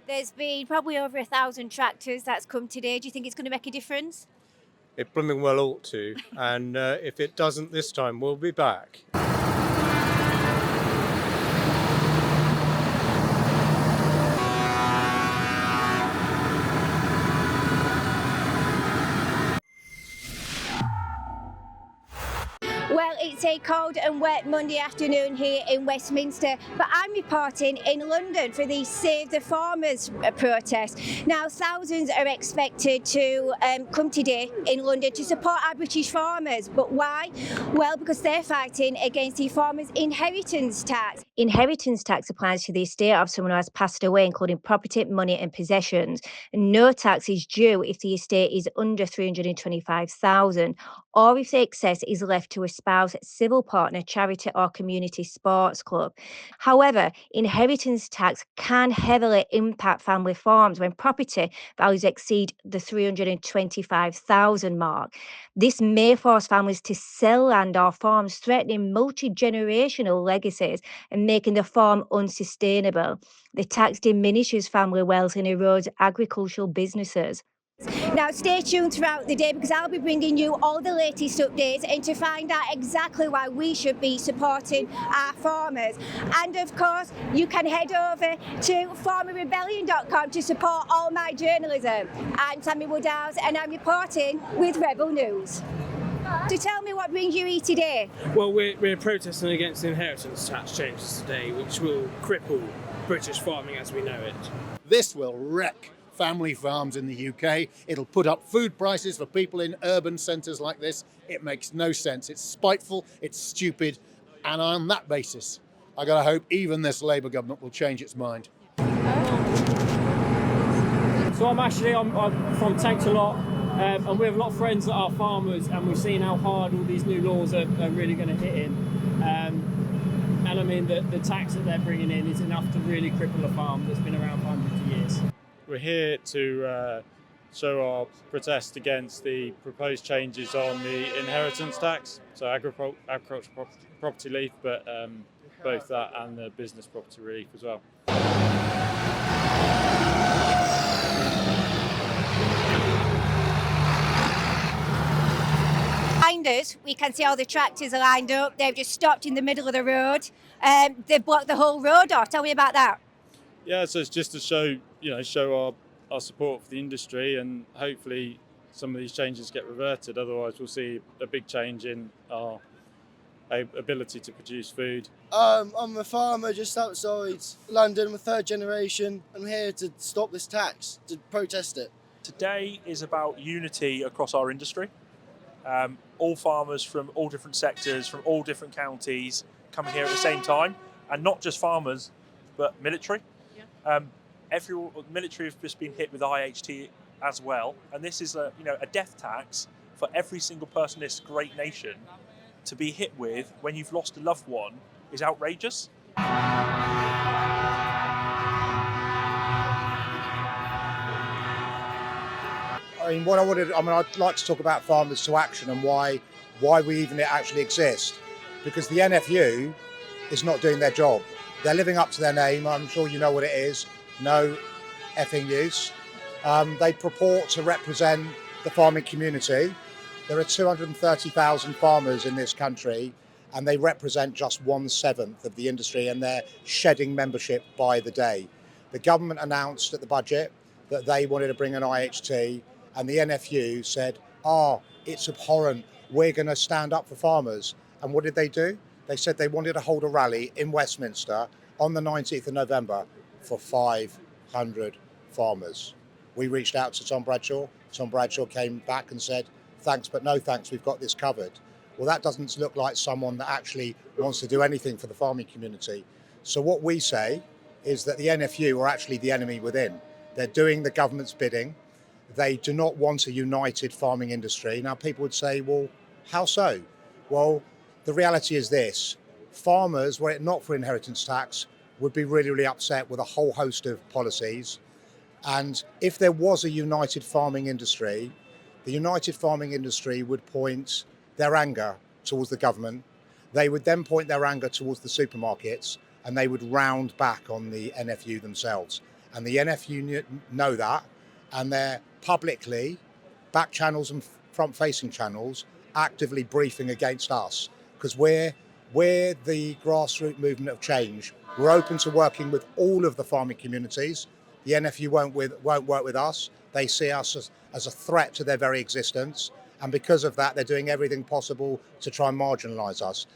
There's been probably over 1,000 tractors that's come today. Do you think it's going to make a difference? It blooming well ought to, and if it doesn't this time, we'll be back. Well, it's a cold and wet Monday afternoon here in Westminster, but I'm reporting in London for the Save the Farmers protest. Now, thousands are expected to come today in London to support our British farmers. But why? Well, because they're fighting against the farmers' inheritance tax. Inheritance tax applies to the estate of someone who has passed away, including property, money and possessions. And no tax is due if the estate is under 325,000, or if the excess is left to a spouse, civil partner, charity or community sports club. However, inheritance tax can heavily impact family farms when property values exceed the 325,000 mark. This may force families to sell land or farms, threatening multi-generational legacies and making the farm unsustainable. The tax diminishes family wealth and erodes agricultural businesses. Now, stay tuned throughout the day because I'll be bringing you all the latest updates and to find out exactly why we should be supporting our farmers. And of course, you can head over to farmerrebellion.com to support all my journalism. I'm Sammy Woodhouse and I'm reporting with Rebel News. So tell me what brings you here today. Well, we're protesting against the inheritance tax changes today, which will cripple British farming as we know it. This will wreck family farms in the UK. It'll put up food prices for people in urban centres like this. It makes no sense. It's spiteful, it's stupid, and on that basis, I gotta hope even this Labour government will change its mind. So I'm from Tantalot, and we have a lot of friends that are farmers, and we've seen how hard all these new laws are really going to hit in. And I mean, the tax that they're bringing in is enough to really cripple a farm that's been around for hundreds of years. We're here to show our protest against the proposed changes on the inheritance tax, so agricultural property relief, but both that and the business property relief as well. Behind us, we can see all the tractors are lined up. They've just stopped in the middle of the road. They've blocked the whole road off. Tell me about that. Yeah, so it's just to show our support for the industry, and hopefully some of these changes get reverted. Otherwise, we'll see a big change in our ability to produce food. I'm a farmer just outside London. I'm a third generation. I'm here to stop this tax, to protest it. Today is about unity across our industry. All farmers from all different sectors, from all different counties, coming here at the same time, and not just farmers, but military. Military have just been hit with IHT as well, and this is a death tax for every single person in this great nation to be hit with when you've lost a loved one is outrageous. I'd like to talk about Farmers to Action and why we even actually exist, because the NFU is not doing their job. They're living up to their name. I'm sure you know what it is. No effing use. They purport to represent the farming community. There are 230,000 farmers in this country, and they represent just 1/7 of the industry, and they're shedding membership by the day. The government announced at the budget that they wanted to bring an IHT, and the NFU said, it's abhorrent, we're going to stand up for farmers. And what did they do? They said they wanted to hold a rally in Westminster on the 19th of November for 500 farmers. We reached out to Tom Bradshaw. Tom Bradshaw came back and said, thanks, but no thanks, we've got this covered. Well, that doesn't look like someone that actually wants to do anything for the farming community. So what we say is that the NFU are actually the enemy within. They're doing the government's bidding. They do not want a united farming industry. Now, people would say, well, how so? Well, the reality is this. Farmers, were it not for inheritance tax, would be really, really upset with a whole host of policies. And if there was a united farming industry, the united farming industry would point their anger towards the government. They would then point their anger towards the supermarkets, and they would round back on the NFU themselves. And the NFU know that, and they're publicly, back channels and front-facing channels, actively briefing against us, because we're the grassroots movement of change. We're open to working with all of the farming communities. The NFU won't work with us. They see us as a threat to their very existence. And because of that, they're doing everything possible to try and marginalise us.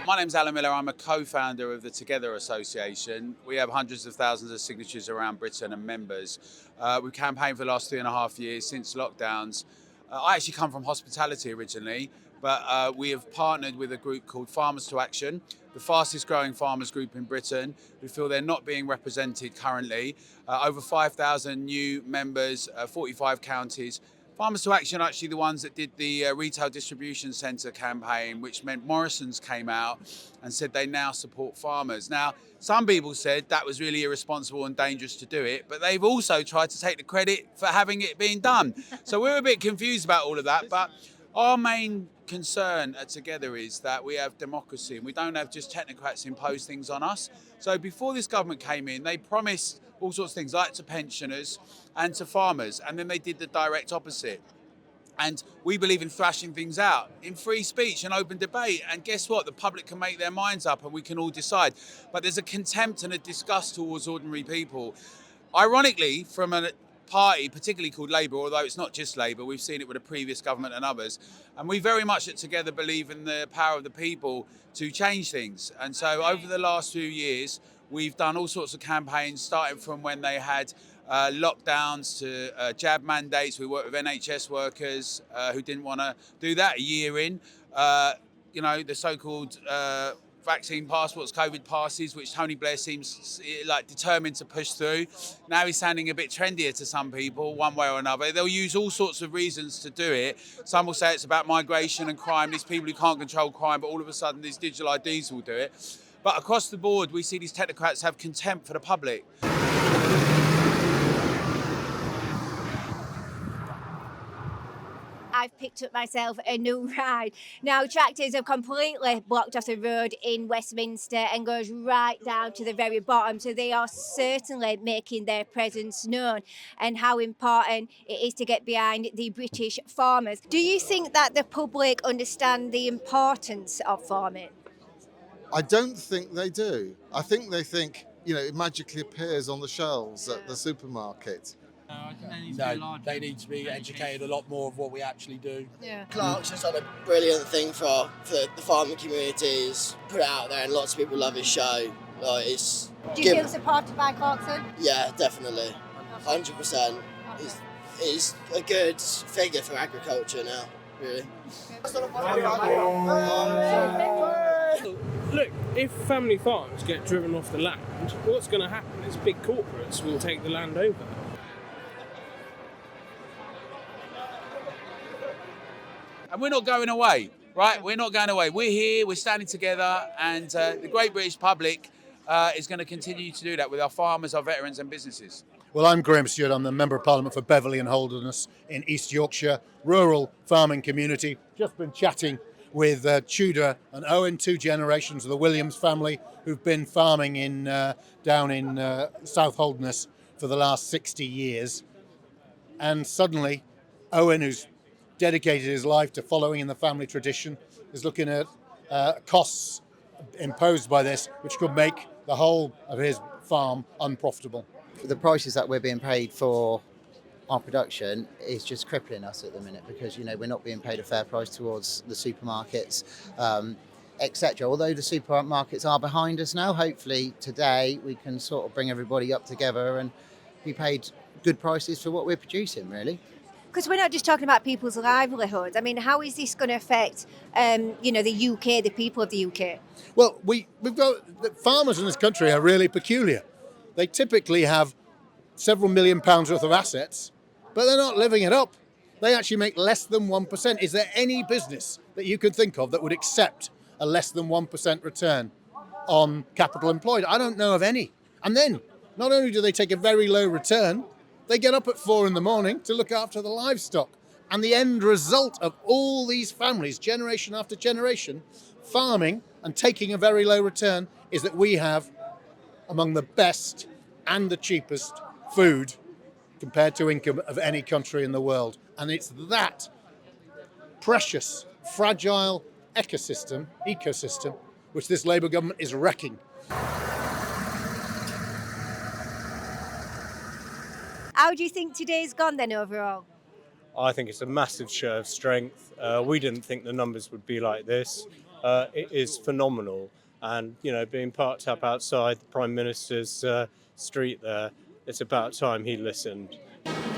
My name's Alan Miller. I'm a co-founder of the Together Association. We have hundreds of thousands of signatures around Britain and members. We've campaigned for the last 3.5 years since lockdowns. I actually come from hospitality originally, but we have partnered with a group called Farmers to Action, the fastest growing farmers group in Britain, who feel they're not being represented currently. Over 5,000 new members, 45 counties. Farmers to Action are actually the ones that did the Retail Distribution Centre campaign, which meant Morrison's came out and said they now support farmers. Now, some people said that was really irresponsible and dangerous to do it, but they've also tried to take the credit for having it being done. So we're a bit confused about all of that, but our main concern at Together is that we have democracy and we don't have just technocrats impose things on us. So before this government came in, they promised all sorts of things, like to pensioners and to farmers, and then they did the direct opposite. And we believe in thrashing things out, in free speech and open debate. And guess what? The public can make their minds up and we can all decide. But there's a contempt and a disgust towards ordinary people. Ironically, from a party, particularly called Labour, although it's not just Labour, we've seen it with a previous government and others. And we very much at Together believe in the power of the people to change things. And so over the last few years, we've done all sorts of campaigns, starting from when they had lockdowns to jab mandates. We worked with NHS workers who didn't want to do that a year in. The so-called vaccine passports, COVID passes, which Tony Blair seems like determined to push through. Now he's sounding a bit trendier to some people, one way or another. They'll use all sorts of reasons to do it. Some will say it's about migration and crime, these people who can't control crime, but all of a sudden these digital IDs will do it. But across the board, we see these technocrats have contempt for the public. I've picked up myself a new ride. Now, tractors have completely blocked off the road in Westminster and goes right down to the very bottom. So they are certainly making their presence known and how important it is to get behind the British farmers. Do you think that the public understand the importance of farming? I don't think they do. I think they think, it magically appears on the shelves at the supermarket. No, they need to be educated a lot more of what we actually do. Yeah. Clark's has done a brilliant thing for the farming communities, put it out there, and lots of people love his show. Do you feel supported by Clarkson? Yeah, definitely. 100%. He's a good figure for agriculture now, really. Look, if family farms get driven off the land, what's going to happen is big corporates will take the land over. And we're not going away, right? We're not going away. We're here, we're standing together, and the great British public is going to continue to do that with our farmers, our veterans and businesses. Well, I'm Graham Stewart. I'm the Member of Parliament for Beverley and Holderness in East Yorkshire, rural farming community. Just been chatting with Tudor and Owen, two generations of the Williams family who've been farming down in South Holderness for the last 60 years. And suddenly, Owen, who's dedicated his life to following in the family tradition, is looking at costs imposed by this, which could make the whole of his farm unprofitable. The prices that we're being paid for our production is just crippling us at the minute because, we're not being paid a fair price towards the supermarkets, etc. Although the supermarkets are behind us now, hopefully today we can sort of bring everybody up together and be paid good prices for what we're producing, really. Because we're not just talking about people's livelihoods. I mean, how is this going to affect, the UK, the people of the UK? Well, we've got the farmers in this country are really peculiar. They typically have several £1 million worth of assets, but they're not living it up. They actually make less than 1%. Is there any business that you could think of that would accept a less than 1% return on capital employed? I don't know of any. And then, not only do they take a very low return, They get up at 4 in the morning to look after the livestock. And the end result of all these families, generation after generation, farming and taking a very low return, is that we have among the best and the cheapest food compared to income of any country in the world. And it's that precious, fragile ecosystem, which this Labour government is wrecking. How do you think today's gone then overall? I think it's a massive show of strength. We didn't think the numbers would be like this. It is phenomenal. And, you know, being parked up outside the Prime Minister's street there, it's about time he listened.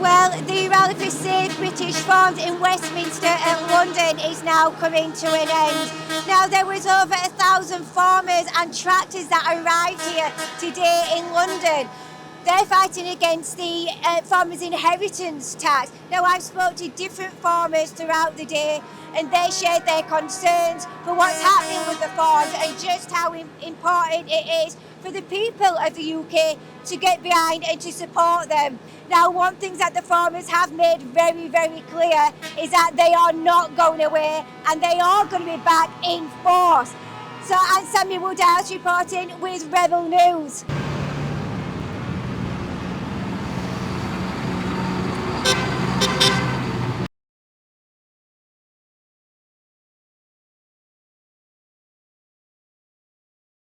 Well, the rally for Safe British Farms in Westminster and London is now coming to an end. Now, there was over 1,000 farmers and tractors that arrived here today in London. They're fighting against the farmers' inheritance tax. Now, I've spoken to different farmers throughout the day, and they shared their concerns for what's happening with the farms and just how important it is for the people of the UK to get behind and to support them. Now, one thing that the farmers have made very, very clear is that they are not going away and they are going to be back in force. So I'm Sammy Woodhouse reporting with Rebel News.